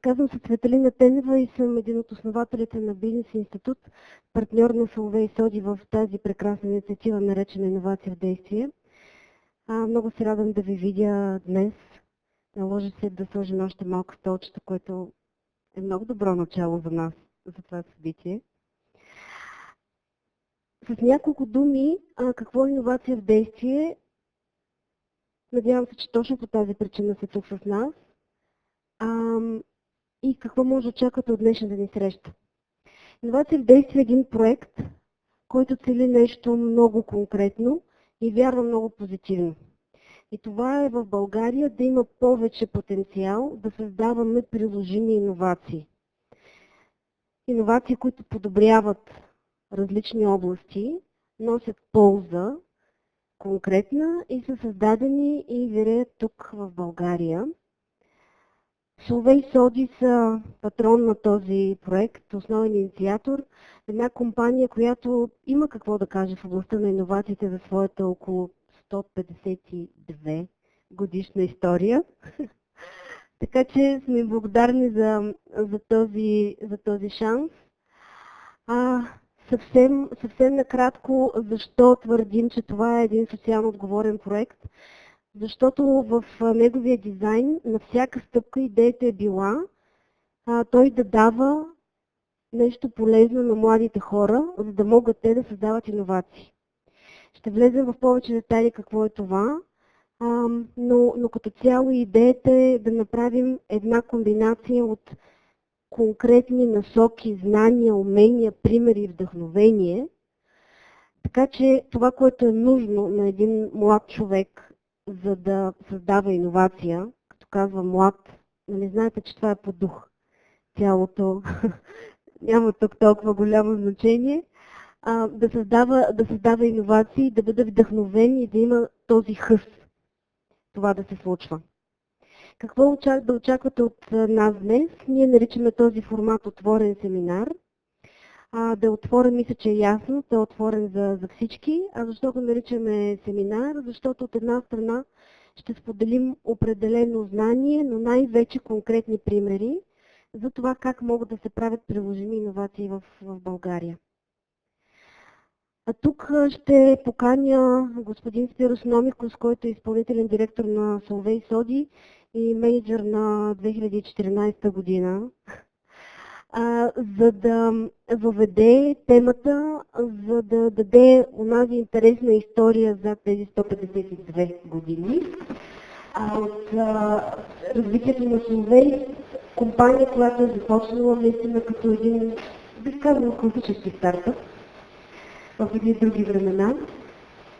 Казвам се Цветелина Тенева и съм един от основателите на Бизнес институт, партньор на Соловей Соди в тази прекрасна инициатива, наречена Иновация в действие. Много се радвам да ви видя днес. Наложи се да сложим още малко столчета, което е много добро начало за нас, за това събитие. С няколко думи, какво е иновация в действие? Надявам се, че точно по тази причина сте тук с нас. И какво може да очаквате от днешната ни среща. Иновация в действие е един проект, който цели нещо много конкретно и вярва много позитивно. И това е в България да има повече потенциал да създаваме приложими иновации. Иновации, които подобряват различни области, носят полза конкретна и са създадени и виреят тук в България. Соловей Соди са патрон на този проект, основен инициатор, една компания, която има какво да каже в областта на иновациите за своята около 152 годишна история. Така че сме благодарни за този шанс. Съвсем накратко, защо твърдим, че това е един социално отговорен проект? Защото в неговия дизайн на всяка стъпка идеята е била той да дава нещо полезно на младите хора, за да могат те да създават иновации. Ще влезем в повече детайли какво е това, но като цяло идеята е да направим една комбинация от конкретни насоки, знания, умения, примери и вдъхновение, така че това, което е нужно на един млад човек, за да създава иновация, като казва млад, нали знаете, че това е по дух. Цялото няма тук толкова голямо значение. Да създава иновации, да бъде вдъхновен и да има този хъс това да се случва. Какво да очаквате от нас днес? Ние наричаме този формат отворен семинар. Да е отворен, мисля, че е ясно, да е отворен за всички. Защо го наричаме семинар? Защото от една страна ще споделим определено знание, но най-вече конкретни примери за това как могат да се правят приложими иновации в България. Тук ще поканя господин Спирос Номикос, който е изпълнителен директор на Соловей Соди и менеджер на 2014 година, за да въведе темата, за да даде онази интересна история за тези 152 години. От развитието на Соловей, компания, която е започнала наистина като един, бих казал, класически стартъп в едни други времена.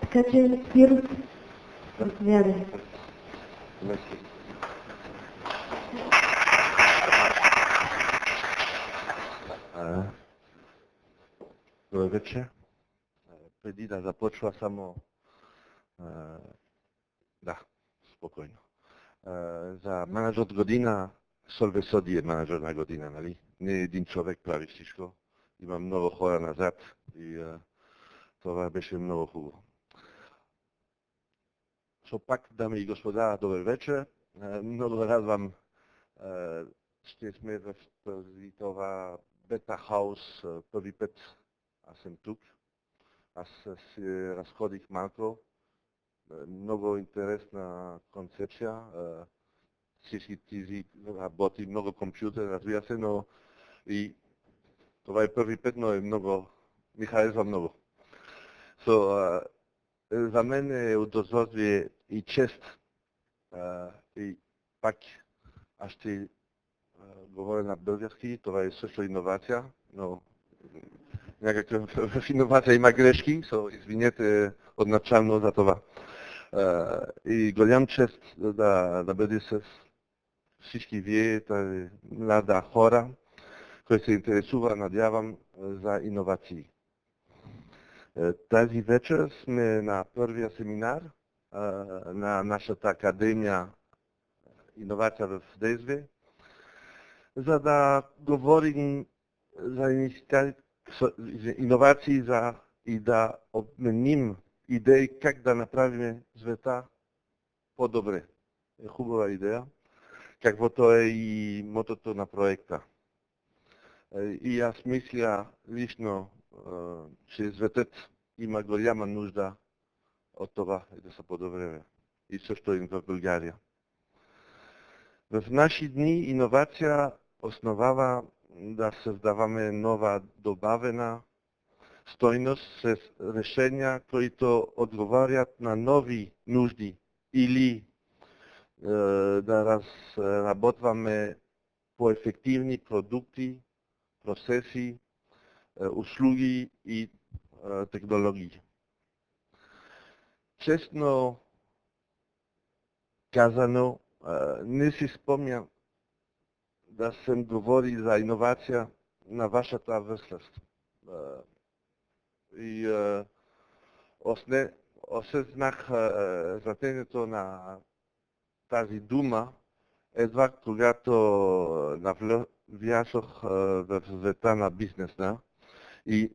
Така че, Спирос, разповядай. Добър вечер. Преди да започва само спокойно. За менеджер от година, Соловей Соди е менеджер на година, нали? Не един човек прави всичко. Има много хора назад и това беше много хубаво. Пак, дами и господа, добър вечер. Много радвам, ще сме в това бета хаус първи път. Аз съм тук. Аз се разходих малко. Много интересна концепция. Всички тези работи, много компютър, разбира се, но и това е първи път, но е много, ми харесва много. За мен е удоволствие и чест. И пак аз ще говоря на български, това е също иновация, но някакъв в иновация има грешки, извинете отначално за това. И голям чест да бъде с всички вие, тази млада хора, които се интересува, надявам, за иновации. Тази вечер сме на първия семинар на нашата академия Иновация в действие, за да говорим за иновации и да обменим идеи как да направим света по-добре. Е хубава идея. каквото е и мотото на проекта. И аз мисля лично, че светът има голяма нужда от това и да се подобрява. И също и в България. В наши дни иновация основава да създаваме нова добавена стойност с решения, които отговарят на нови нужди или да разработваме по-ефективни продукти, процеси, услуги и технологии. Честно казано, не си спомням да съм говори за иновация на вашата възраст. И осъзнах значението на тази дума едва когато навлязох в света на бизнеса и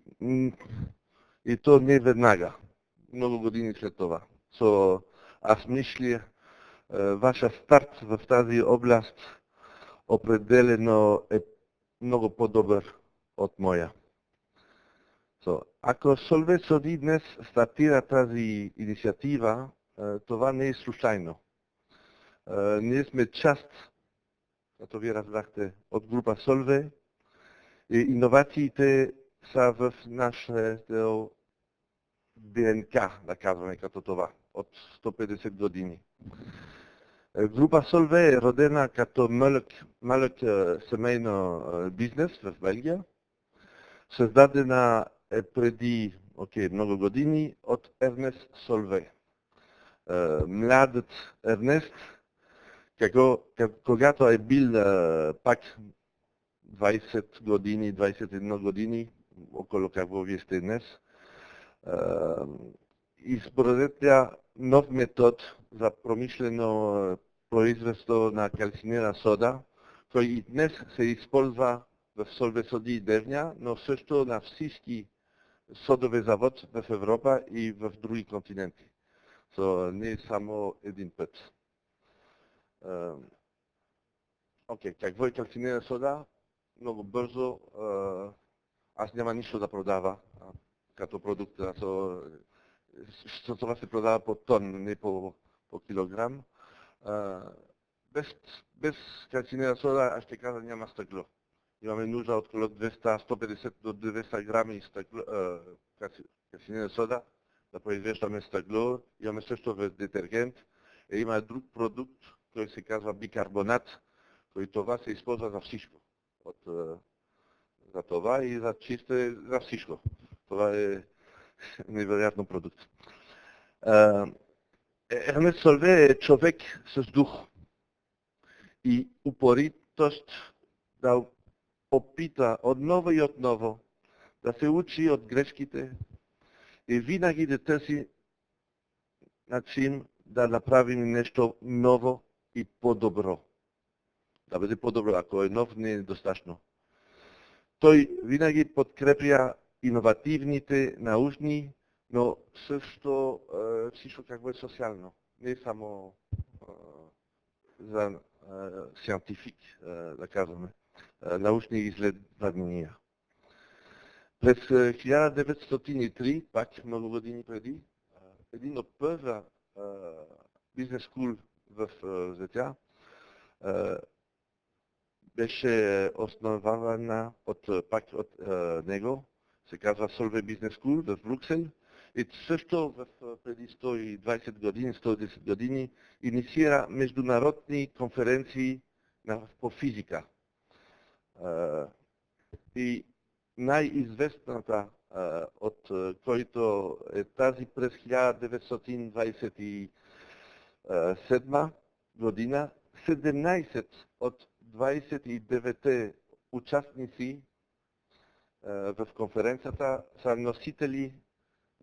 то не веднага, много години след това. Аз мисля, ваша старт в тази област определено е много по-добър от моя. Ако Solvay SODI днес стартира тази инициатива, това не е случайно. Ние сме част, като ви разбрахте, от група Solvay и иновациите са в нашето ДНК, да казваме като това, от 150 години. Група Solvay е родена като малък семейно бизнес в Белгия, създадена е преди много години от Ернест Solvay. Младът Ернест, когато е бил пак 20 години, 21 години, около какво вие сте днес, изпроведя нов метод за промишлено производство на калцинирана сода, който и днес се използва в Solvay SODI Девня, но също на всички содови завод в Европа и в други континенти. Не е само един път. Какво е калцинирана сода? Много бързо. Аз няма нищо да продава като продукт. Това се продава по тон, не по килограм. Без калцинирана сода, аз ще кажа, няма стъкло. Имаме нужда от около 150 до 200 грами калцинирана сода да произвеждаме стъкло. Имаме също детергент. Има друг продукт, който се казва бикарбонат, който това се използва за всичко. За това и за чисте, за всичко. Това е невероятно продукт. Ернест Solvay е човек с дух и упоритост да опита отново и отново да се учи от грешките и винаги да търси начин да направим нещо ново и по-добро. Да бъде по-добро, ако е нов, не е достатъчно. Той винаги подкрепя иновативните, научни, но също всичко какво е социално. Не само за сcientific, да казваме, научни изследвания. През 1903, пак много години преди, един от първа бизнес скул в света беше основана пак от него, се казва Solvay Business School в Брюксел. И също преди 120 години, 110 години инициира международни конференции по физика. И най-известната от който е тази през 1927 година, 17 от 29 участници в конференцията са носители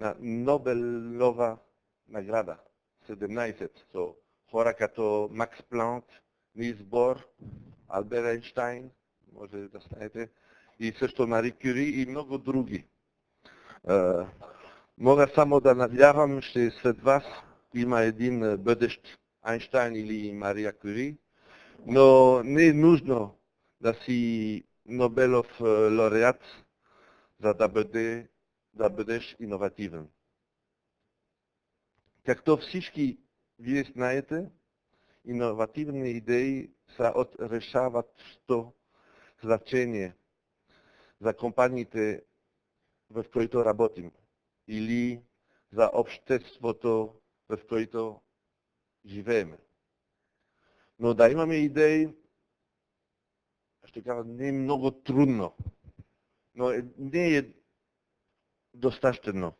на Нобелова награда. 17. Хора като Макс Планк, Нилс Бор, Албер Айнщайн, може да знаете, и също Мари Кюри и много други. Мога само да надявам, че след вас има един бъдещ Айнщайн или Мария Кюри, Но не е нужно да си Нобелов лауреат, за да бъдеш иновативен. Както всички вие знаете, иновативни идеи са от решаващо значение за компаниите, в които работим, или за обществото, в което живеем. Но да имаме идеи, ще кажа, не е много трудно, но не е достатъчно.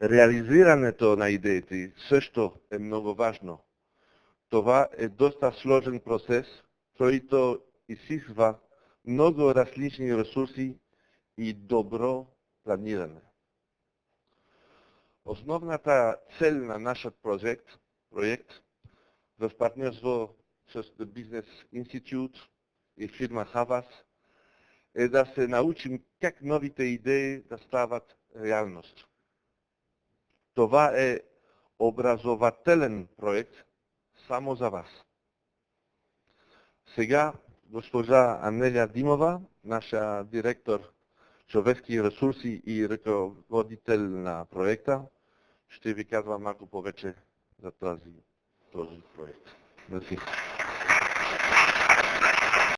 Реализирането на идеите също е много важно. Това е доста сложен процес, който изисква много различни ресурси и добро планиране. Основната цел на нашия проект в партньорство с The Business Institute и фирма Havas е да се научим как новите идеи да стават реалност. Това е образователен проект само за вас. Сега госпожа Анелия Димова, наша директор човешки ресурси и ръководител на проекта, ще ви казва малко повече за този проект. Мерси.